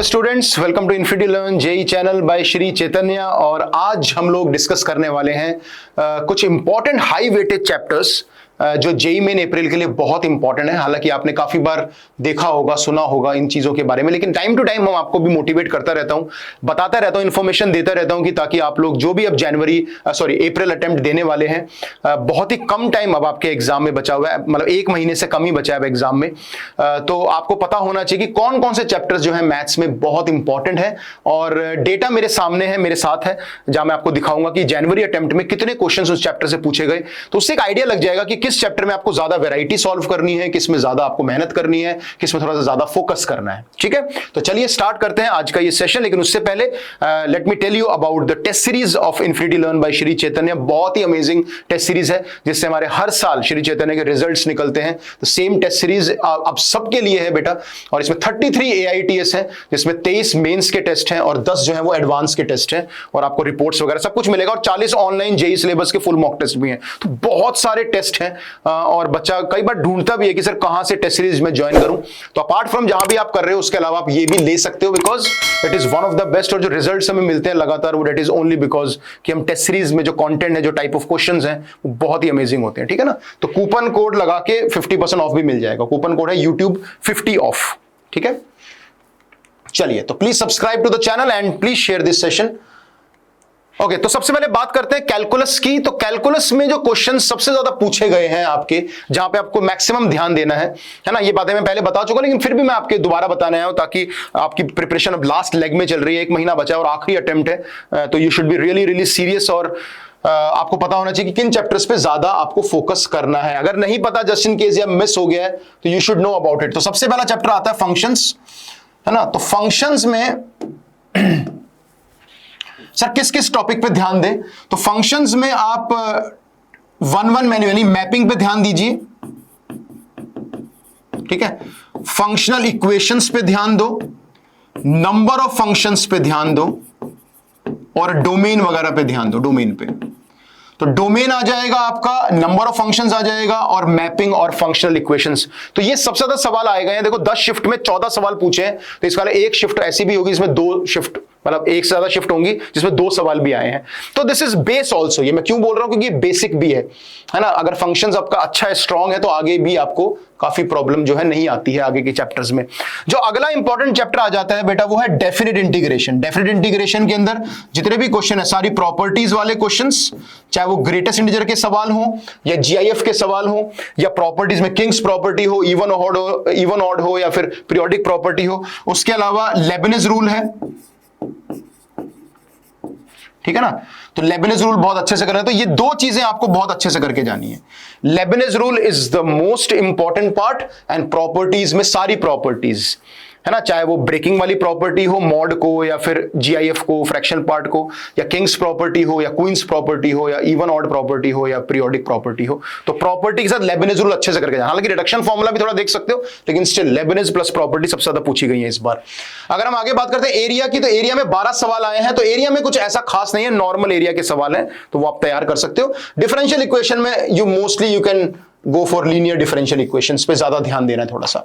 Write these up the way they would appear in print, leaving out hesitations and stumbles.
Hello students, welcome to infinity learn JEE channel by Shri Chaitanya. और आज हम लोग डिस्कस करने वाले हैं कुछ इंपॉर्टेंट हाई वेटेज चैप्टर्स जो जेई मेन अप्रैल के लिए बहुत इंपॉर्टेंट है। हालांकि आपने काफी बार देखा होगा, सुना होगा इन चीजों के बारे में, लेकिन टाइम टू टाइम हम आपको भी मोटिवेट करता रहता हूं, बताता रहता हूं, इन्फॉर्मेशन देता रहता हूं कि ताकि आप लोग जो भी अब अप्रैल अटेम्प्ट देने वाले हैं, बहुत ही कम टाइम अब आपके एग्जाम में बचा हुआ है, मतलब 1 महीने से कम ही बचा है एग्जाम में। तो आपको पता होना चाहिए कि कौन कौन से चैप्टर्स जो है मैथ्स में बहुत इंपॉर्टेंट है। और डेटा मेरे सामने है, मेरे साथ है, जहां मैं आपको दिखाऊंगा कि जनवरी अटेम्प्ट में कितने क्वेश्चंस उस चैप्टर से पूछे गए। तो उससे एक आइडिया लग जाएगा कि किस चैप्टर में आपको ज्यादा वैरायटी सॉल्व करनी है, किस में ज्यादा आपको मेहनत करनी है, किस में थोड़ा सा ज्यादा फोकस करना है। ठीक है, तो चलिए स्टार्ट करते हैं आज का ये सेशन। लेकिन उससे पहले let me tell you about the test series of infinity learn by Shri Chaitanya. बहुत ही अमेजिंग टेस्ट सीरीज है जिससे हमारे हर साल श्री चैतन्य के रिजल्ट्स निकलते हैं। तो सेम टेस्ट सीरीज अब सबके लिए है बेटा, और इसमें 33 AITS है, जिसमें 23 मेंस के टेस्ट हैं और 10 जो है वो एडवांस के टेस्ट हैं, और आपको रिपोर्ट्स वगैरह सब कुछ मिलेगा। और 40 ऑनलाइन जेई सिलेबस के फुल मॉक टेस्ट भी हैं। तो बहुत सारे टेस्ट हैं और बच्चा कई बार ढूंढता भी है कि सर कहां से टेस्ट सीरीज में ज्वाइन करूं। तो अपार्ट फ्रॉम जहां भी आप कर रहे हो उसके अलावा आप ये भी ले सकते हो, because it is one of the best. और जो रिजल्ट्स हमें मिलते हैं लगातार, वो इट इज ओनली बिकॉज कि हम टेस्ट सीरीज में जो कंटेंट है, जो टाइप ऑफ क्वेश्चंस हैं, वो बहुत ही अमेजिंग होते हैं। ठीक है ना, तो कूपन कोड लगा के 50% ऑफ भी मिल जाएगा। कूपन कोड है YouTube 50 ऑफ। ठीक है, चलिए, तो please subscribe to the channel and please share this session. Okay, तो सबसे पहले बात करते हैं कैलकुलस की। तो कैलकुलस में जो क्वेश्चन सबसे ज्यादा पूछे गए हैं आपके, जहां पे आपको मैक्सिमम ध्यान देना है ना, ये बातें मैं पहले बता चुका, लेकिन फिर भी मैं आपके दोबारा बताने आया हूं ताकि आपकी प्रिपरेशन अब लास्ट लेग में चल रही है, 1 महीना बचा है और आखिरी अटेम्प्ट है। तो you should be really really serious, और आपको पता होना चाहिए कि किन चैप्टर्स पे ज्यादा आपको फोकस करना है। अगर नहीं पता, जस्ट इन केस या मिस हो गया है, तो you should know about it. तो सबसे पहला चैप्टर आता है फंक्शंस, है ना। तो फंक्शंस में सर किस किस टॉपिक पे ध्यान दें? तो फंक्शंस में आप 1-1 मेन्यू यानी मैपिंग पे ध्यान दीजिए। ठीक है, फंक्शनल इक्वेशंस पे ध्यान दो, नंबर ऑफ फंक्शंस पे ध्यान दो, और डोमेन वगैरह पे ध्यान दो। डोमेन पे तो डोमेन आ जाएगा आपका, नंबर ऑफ फंक्शंस आ जाएगा, और मैपिंग और फंक्शनल इक्वेशंस। तो ये सबसे ज्यादा सवाल आएगा। देखो 10 शिफ्ट में 14 सवाल पूछे हैं, तो इस वाले एक शिफ्ट ऐसी भी होगी इसमें 2 शिफ्ट, मतलब एक से ज्यादा शिफ्ट होंगी जिसमें 2 सवाल भी आए हैं। तो दिस इज बेस ऑल्सो। ये मैं क्यों बोल रहा हूं, क्योंकि बेसिक भी है ना। अगर फंक्शंस आपका अच्छा है, स्ट्रांग है, तो आगे भी आपको काफी प्रॉब्लम जो है नहीं आती है आगे के चैप्टर्स में। जो अगला इंपॉर्टेंट चैप्टर आ जाता है बेटा, वो है डेफिनेट इंटीग्रेशन। डेफिनेट इंटीग्रेशन के अंदर जितने भी क्वेश्चन है, सारी प्रॉपर्टीज वाले क्वेश्चंस, चाहे वो ग्रेटेस्ट इंटीजर के सवाल हो, या GIF के सवाल हो, या प्रॉपर्टीज में किंग्स प्रॉपर्टी हो, इवन ऑड हो, या फिर पीरियोडिक प्रॉपर्टी हो। उसके अलावा लेबनिज रूल है। ठीक है ना, तो लेबनिज रूल बहुत अच्छे से करना है। तो ये 2 चीजें आपको बहुत अच्छे से करके जानी है। Lebanese rule is the most important part, and properties में सारी प्रॉपर्टीज, है ना, चाहे वो ब्रेकिंग वाली प्रॉपर्टी हो, मॉड को, या फिर GIF को, फ्रैक्शन पार्ट को, या किंग्स प्रॉपर्टी हो, या क्वींस प्रॉपर्टी हो, या इवन ऑड प्रॉपर्टी हो, या पीरियोडिक प्रॉपर्टी हो। तो प्रॉपर्टी के साथ लेबनिज रूल अच्छे से करके जाना। हालांकि रिडक्शन फॉर्मूला भी थोड़ा देख सकते हो, लेकिन स्टिल लेबनिज प्लस प्रॉपर्टी सबसे ज्यादा पूछी गई है इस बार। अगर हम आगे बात करते हैं एरिया की, तो एरिया में 12 सवाल आए हैं। तो एरिया में कुछ ऐसा खास नहीं है, नॉर्मल एरिया के सवाल हैं, तो वो आप तैयार कर सकते हो। डिफरेंशियल इक्वेशन में you can go for linear differential equations पे ज्यादा ध्यान देना है थोड़ा सा।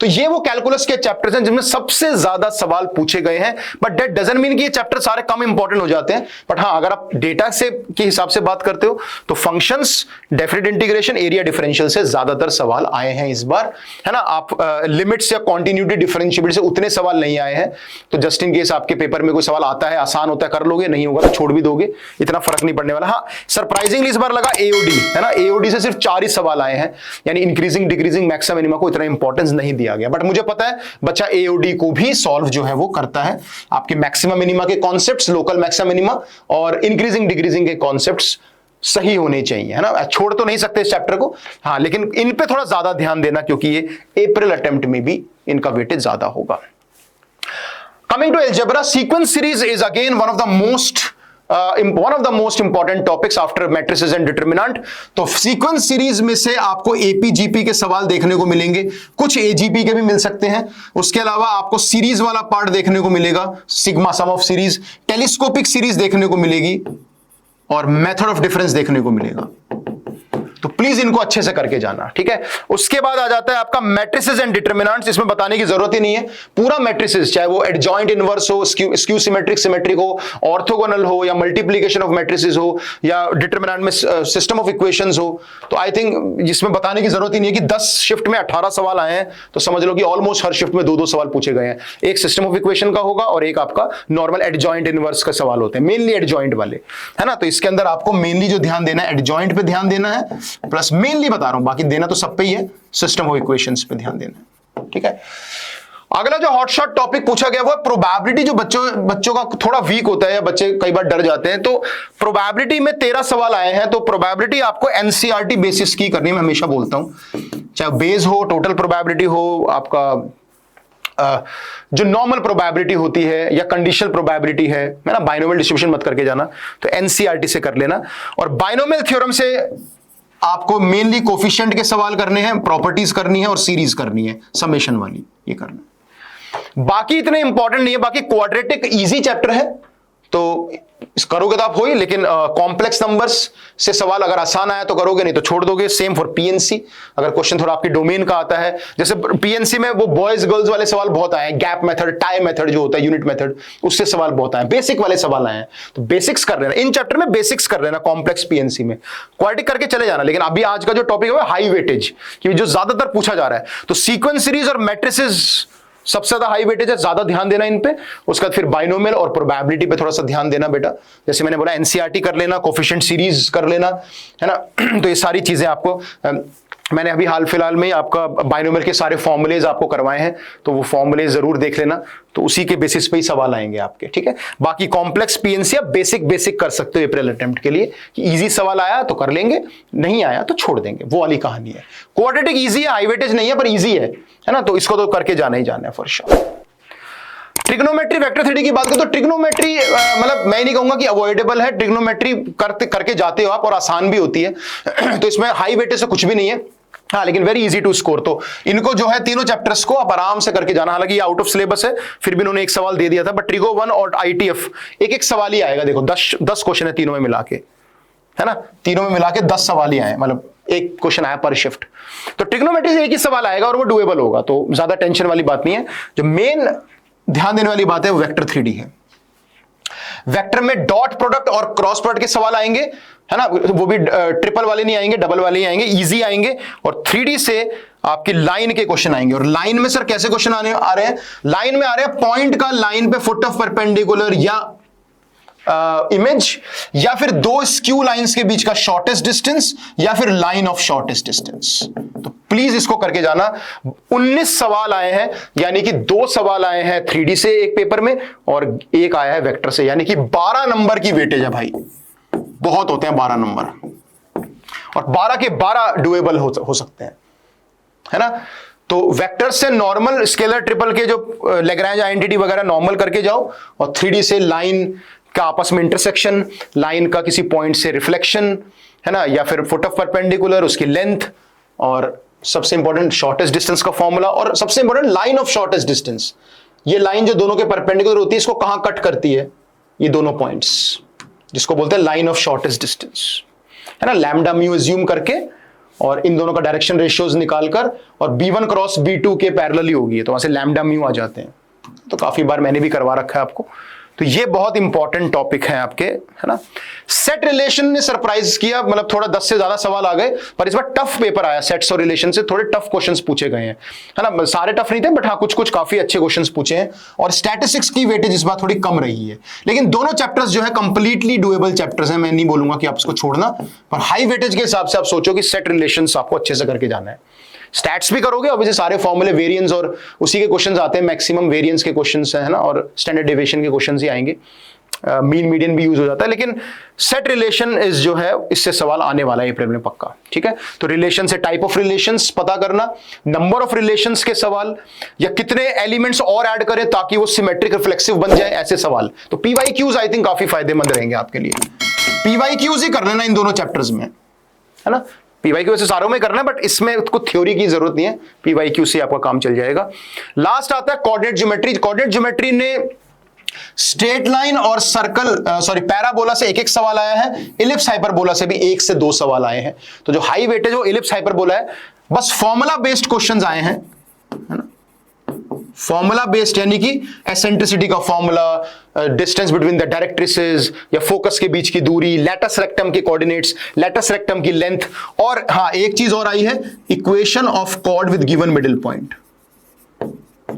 तो ये वो कैलकुलस के चैप्टर्स हैं जिनमें सबसे ज्यादा सवाल पूछे गए हैं। बट दैट डजंट मीन कि ये चैप्टर सारे कम इंपॉर्टेंट हो जाते हैं। बट हाँ, अगर आप डेटा से के हिसाब से बात करते हो, तो functions, definite integration, area differential से ज्यादातर सवाल आए हैं इस बार, है ना। आप लिमिट्स या कॉन्टिन्यूटी डिफरेंशिएबिलिटी से उतने सवाल नहीं आए हैं। तो जस्ट इन केस आपके पेपर में कोई सवाल आता है, आसान होता है, कर लोगे, नहीं होगा तो छोड़ भी दोगे, इतना फर्क नहीं पड़ने वाला। हाँ, सरप्राइजिंगली इस बार लगा AOD, है ना। AOD से सिर्फ 4 ही सवाल आए हैं, यानी इंक्रीजिंग डिक्रीजिंग मैक्सिमम मिनिमा को इतना इंपॉर्टेंस नहीं दिया गया। बट मुझे पता है बच्चा AOD को भी सॉल्व जो है वो करता है। आपके मैक्सिमम मिनिमा के कॉन्सेप्ट्स, लोकल मैक्सिमम मिनिमा और इंक्रीजिंग डिक्रीजिंग के कॉन्सेप्ट्स सही होने चाहिए, है ना। छोड़ तो नहीं सकते इस चैप्टर को, हाँ, लेकिन इन पे थोड़ा ज्यादा ध्यान देना, क्योंकि ये अप्रैल अटेम्प्ट में भी इनका वेटेज ज्यादा होगा। Coming to algebra, sequence series is again one of the most important topics after matrices and determinant. तो सीक्वेंस सीरीज में से आपको AP-GP के सवाल देखने को मिलेंगे, कुछ AGP के भी मिल सकते हैं। उसके अलावा आपको सीरीज वाला पार्ट देखने को मिलेगा, sigma sum of series, telescopic series देखने को मिलेगी, और मेथड ऑफ डिफरेंस देखने को मिलेगा। तो प्लीज इनको अच्छे से करके जाना, ठीक है। उसके बाद आ जाता है आपका मैट्रिसेस एंड डिटरमिनेंट्स। इसमें बताने की जरूरत ही नहीं है, पूरा मैट्रिसेस, चाहे वो एडजॉइंट इनवर्स हो, स्क्यू सिमेट्रिक सिमेट्रिक हो, ऑर्थोगोनल हो, या मल्टीप्लीकेशन ऑफ मैट्रिसेस हो, या डिटरमिनेंट में सिस्टम ऑफ इक्वेशंस हो, तो आई थिंक जिसमें बताने की जरूरत ही नहीं है कि 10 शिफ्ट में 18 सवाल आए हैं, तो समझ लो कि ऑलमोस्ट हर शिफ्ट में 2-2 सवाल पूछे गए हैं। एक सिस्टम ऑफ इक्वेशन का होगा और एक आपका नॉर्मल एडजॉइंट इनवर्स का सवाल होते हैं, मेनली एडजॉइंट वाले, है ना। तो इसके अंदर आपको मेनली जो ध्यान देना है एडजॉइंट पे ध्यान देना है, प्लस मेनली बता रहा हूं, बाकी देना तो सब पे ही है, सिस्टम ऑफ इक्वेशंस पे ध्यान देना है, ठीक है। अगला जो हॉटशॉट टॉपिक पूछा गया वो है प्रोबेबिलिटी। जो बच्चों का थोड़ा वीक होता है या बच्चे कई बार डर जाते हैं, तो प्रोबेबिलिटी में 13 सवाल आए हैं। तो प्रोबेबिलिटी आपको एनसीईआरटी बेसिस की करनी है, मैं हमेशा बोलता हूं, चाहे बेस हो, टोटल प्रोबेबिलिटी हो, आपका जो नॉर्मल प्रोबेबिलिटी होती है या कंडीशनल प्रोबेबिलिटी है ना, बाइनोमियल डिस्ट्रीब्यूशन मत करके जाना, तो एनसीईआरटी से कर लेना। और बाइनोमियल थ्योरम से आपको मेनली कोफिशिएंट के सवाल करने हैं, प्रॉपर्टीज करनी है और सीरीज करनी है, समेशन वाली, ये करना है। बाकी इतने इंपॉर्टेंट नहीं है। बाकी क्वाड्रेटिक इजी चैप्टर है, तो करोगे तो आप हो ही, लेकिन कॉम्प्लेक्स नंबर्स से सवाल अगर आसान आया तो करोगे, नहीं तो छोड़ दोगे। सेम फॉर पीएनसी, अगर क्वेश्चन थोड़ा आपके डोमेन का आता है, जैसे पीएनसी में वो बॉयज गर्ल्स वाले सवाल बहुत आए हैं, गैप मेथड, टाई मेथड जो होता है, यूनिट मेथड, उससे सवाल बहुत आए, बेसिक वाले सवाल आए हैं, तो बेसिक्स कर लेना इन चैप्टर में, बेसिक्स कर लेना कॉम्प्लेक्स पीएनसी में, क्वाड्रेटिक करके चले जाना। लेकिन अभी आज का जो टॉपिक है हाई वेटेज, कि जो ज्यादातर पूछा जा रहा है, तो सीक्वेंस सीरीज और मैट्रिसेस सबसे ज्यादा हाई वेटेज है, ज्यादा ध्यान देना इन पे। उसके बाद फिर बाइनोमियल और प्रोबेबिलिटी पे थोड़ा सा ध्यान देना बेटा। जैसे मैंने बोला एनसीईआरटी कर लेना, कोफिशिएंट सीरीज कर लेना, है ना। तो ये सारी चीजें आपको मैंने अभी हाल फिलहाल में आपका बाइनोमियल के सारे फॉर्मूलेज आपको करवाए हैं, तो वो फॉर्मूलेज जरूर देख लेना, तो उसी के बेसिस पे ही सवाल आएंगे आपके, ठीक है। बाकी कॉम्प्लेक्स पीएनसी आप बेसिक कर सकते हो अप्रैल अटेम्प्ट के लिए, कि इजी सवाल आया तो कर लेंगे, नहीं आया तो छोड़ देंगे, वो वाली कहानी है। क्वाड्रेटिक इजी है, हाई वेटेज नहीं है पर इजी है ना, तो इसको तो करके जाना ही जाना है for sure. Trigonometry vector theory की बात करें तो ट्रिग्नोमेट्री मतलब मैं नहीं कहूंगा कि अवॉइडेबल है, ट्रिग्नोमेट्री करके जाते हो आप और आसान भी होती है तो इसमें हाई वेटेज से कुछ भी नहीं है, हाँ, लेकिन वेरी इजी टू स्कोर। तो इनको जो है तीनों चैप्टर्स को आप आराम से करके जाना। हालांकि ये आउट ऑफ सिलेबस है, फिर भी इन्होंने एक सवाल दे दिया था, बट ट्रिगो 1 और आईटीएफ एक सवाल ही आएगा। देखो 10 क्वेश्चन है तीनों में मिला के, है ना, तीनों में मिला के 10 सवाल ही आए, मतलब एक क्वेश्चन आया पर शिफ्ट। तो ट्रिग्नोमेट्री से एक ही सवाल आएगा और वो डुएबल होगा, तो ज्यादा टेंशन वाली बात नहीं है। जो मेन ध्यान देने वाली बात है वो वेक्टर 3D है। वेक्टर में डॉट प्रोडक्ट और क्रॉस प्रोडक्ट के सवाल आएंगे, है ना, वो भी ट्रिपल वाले नहीं आएंगे, डबल वाले ही आएंगे, इजी आएंगे। और 3D से आपकी लाइन के क्वेश्चन आएंगे। और लाइन में सर कैसे क्वेश्चन आ रहे हैं? लाइन में आ रहे हैं पॉइंट का लाइन पे फुट ऑफ परपेंडिकुलर या इमेज, या फिर दो स्क्यू लाइंस के बीच का शॉर्टेस्ट डिस्टेंस, या फिर लाइन ऑफ शॉर्टेस्ट डिस्टेंस। तो प्लीज इसको करके जाना। 19 सवाल आए हैं, यानी कि 2 सवाल आए हैं 3D से एक पेपर में और एक आया है वेक्टर से, यानी कि 12 नंबर की वेटेज है भाई। बहुत होते हैं 12 नंबर, और 12 के 12 डुएबल हो सकते हैं, है ना। तो वेक्टर से नॉर्मल स्केलर ट्रिपल के जो लैग्रेंज आइडेंटिटी वगैरह नॉर्मल करके जाओ, और 3D से लाइन का आपस में इंटरसेक्शन, लाइन का किसी पॉइंट से रिफ्लेक्शन, है ना, या फिर फुट ऑफ परपेंडिकुलर, उसकी लेंथ, और सबसे इंपॉर्टेंट शॉर्टेस्ट डिस्टेंस का फॉर्मूला, और सबसे important line of shortest distance. ये लाइन जो दोनों के परपेंडिकुलर होती है, इसको कहां कट करती है? ये दोनों पॉइंट्स, जिसको बोलते हैं लाइन ऑफ शॉर्टेस्ट डिस्टेंस, है ना। लैम्डा म्यू एज्यूम करके और इन दोनों का डायरेक्शन रेशियोज निकालकर, और B1 क्रॉस B2 के पैरेलल ही होगी, तो वहां से लैम्डा म्यू आ जाते हैं। तो काफी बार मैंने भी करवा रखा है आपको। तो ये बहुत इंपॉर्टेंट टॉपिक है आपके, है ना। सेट रिलेशन ने सरप्राइज किया, मतलब थोड़ा 10 से ज्यादा सवाल आ गए, पर इस बार टफ पेपर आया। सेट्स और रिलेशन से थोड़े टफ क्वेश्चंस पूछे गए हैं, है ना। सारे टफ नहीं थे, बट हाँ कुछ काफी अच्छे क्वेश्चंस पूछे हैं। और स्टैटिस्टिक्स की वेटेज इस बार थोड़ी कम रही है, लेकिन दोनों चैप्टर्स जो है कंप्लीटली डुएबल चैप्टर्स हैं। मैं नहीं बोलूंगा कि आप इसको छोड़ना, पर हाई वेटेज के हिसाब से आप सोचो कि सेट रिलेशंस आपको अच्छे से करके जाना है। स्टैट्स भी करोगे, ऑब्वियसली सारे फॉर्मूले, वेरिएंस और उसी के क्वेश्चंस आते हैं, मैक्सिमम वेरिएंस के क्वेश्चंस है ना, और स्टैंडर्ड डेविएशन के क्वेश्चंस ही आएंगे। मीन मीडियन भी यूज हो जाता है, लेकिन सेट रिलेशन इज जो है इससे सवाल आने वाला है अप्रैल में पक्का, ठीक है। तो रिलेशन से टाइप ऑफ रिलेशंस पता करना, नंबर ऑफ रिलेशंस के सवाल, या कितने एलिमेंट्स और ऐड करें ताकि वो सिमेट्रिक रिफ्लेक्सिव बन जाए, ऐसे सवाल। तो PYQs आई थिंक काफी फायदेमंद रहेंगे आपके लिए। PYQs ही कर लेना इन दोनों चैप्टर्स में, है ना। PYQ वैसे सारों में करना है, बट इसमें कुछ थ्योरी की जरूरत नहीं है, PYQ से आपका काम चल जाएगा। लास्ट आता है कोऑर्डिनेट ज्योमेट्री। कोऑर्डिनेट ज्योमेट्री ने स्ट्रेट लाइन और सर्कल पैराबोला से एक एक सवाल आया है, इलिप्स हाइपरबोला से भी 1 से 2 सवाल आए हैं। तो जो हाई वेटेज जो इलिप्स हाइपरबोला है, बस फॉर्मूला बेस्ड क्वेश्चंस आए हैं, है ना, फॉर्मूला बेस्ड, यानी कि एसेंट्रिसिटी का formula, distance between the directrices या फोकस के बीच की दूरी, लेटस रेक्टम के कोऑर्डिनेट्स, लेटस रेक्टम की लेंथ, और हाँ एक चीज और आई है, equation of chord with given middle point,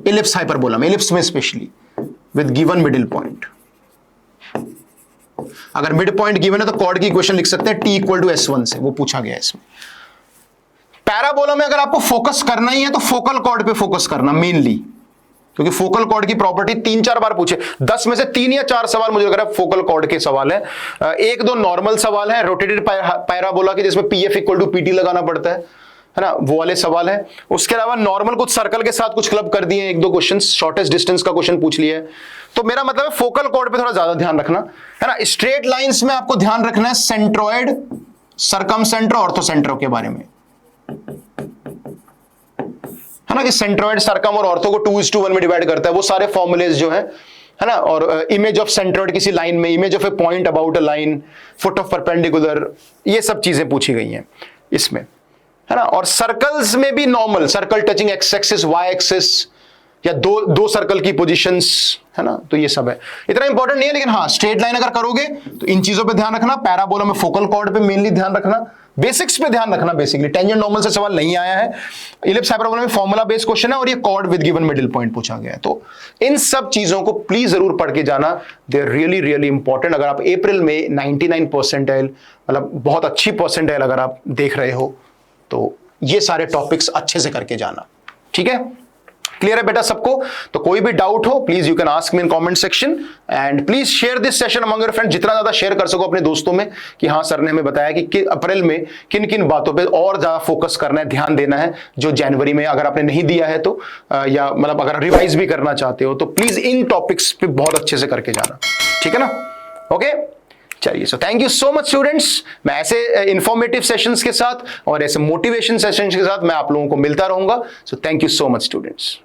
ellipse hyperbola में, इलिप्स में specially with given middle point. अगर मिड पॉइंट गिवन है तो कॉर्ड की इक्वेशन लिख सकते हैं T = S1 से, वो पूछा गया है इसमें। पैराबोला में अगर आपको फोकस करना ही है तो फोकल कॉर्ड पे फोकस करना मेनली, क्योंकि फोकल कॉर्ड की प्रॉपर्टी 3-4 बार पूछे, 10 में से 3 या 4 सवाल मुझे लग रहा है फोकल कॉर्ड के सवाल है। 1-2 नॉर्मल सवाल है रोटेटेड पैराबोला के, जिसमें PF = PT लगाना पड़ता है ना, वो वाले सवाल है। उसके अलावा नॉर्मल कुछ सर्कल के साथ कुछ क्लब कर दिए, 1-2 क्वेश्चन, शॉर्टेस्ट डिस्टेंस का क्वेश्चन पूछ लिया है। तो मेरा मतलब है फोकल कॉर्ड पे थोड़ा ज्यादा ध्यान रखना, है ना। स्ट्रेट लाइंस में आपको ध्यान रखना है सेंट्रोइड, सर्कमसेंटर, ऑर्थोसेंटर के बारे में, है ना, कि सेंट्रोइड, सर्कम और ऑर्थो को 2:1 में डिवाइड करता है, वो सारे फॉर्मुलेज जो है ना। और इमेज ऑफ सेंट्रोइड किसी लाइन में, image of A point about a line, foot of perpendicular, ये सब चीजें पूछी गई हैं इसमें, है ना। और सर्कल्स में भी normal circle touching X axis, Y axis, या दो सर्कल की पोजीशंस, है ना। तो ये सब है, इतना इंपॉर्टेंट नहीं है, लेकिन हाँ स्ट्रेट लाइन अगर करोगे तो इन चीजों पे ध्यान रखना। पैराबोला में फोकल कॉर्ड पे मेनली ध्यान रखना, बेसिक्स पे ध्यान रखना, बेसिकली टेंजेंट नॉर्मल से सवाल नहीं आया है। इलिप्स हाइपरबोला में फॉर्मूला बेस्ड क्वेश्चन है और ये cord with given middle point पूछा गया है। तो इन सब चीजों को प्लीज जरूर पढ़ के जाना, they are really really important. अगर आप अप्रैल में 99 परसेंटाइल, मतलब बहुत अच्छी परसेंटाइल अगर आप देख रहे हो, तो ये सारे टॉपिक्स अच्छे से करके जाना, ठीक है। क्लियर है बेटा सबको? तो कोई भी डाउट हो please you can ask me in comment section, and please share this session among your friends, जितना ज्यादा शेयर कर सको अपने दोस्तों में, कि हाँ सर ने हमें बताया कि अप्रैल में किन किन बातों पे और ज्यादा फोकस करना है, ध्यान देना है, जो जनवरी में अगर आपने नहीं दिया है तो, या मतलब अगर रिवाइज भी करना चाहते हो तो प्लीज इन टॉपिक्स पे बहुत अच्छे से करके जाना, ठीक है ना। ओके चलिए, so thank you so much students. मैं ऐसे इंफॉर्मेटिव सेशंस के साथ और ऐसे मोटिवेशन सेशंस के साथ मैं आप लोगों को मिलता रहूंगा। So thank you so much students.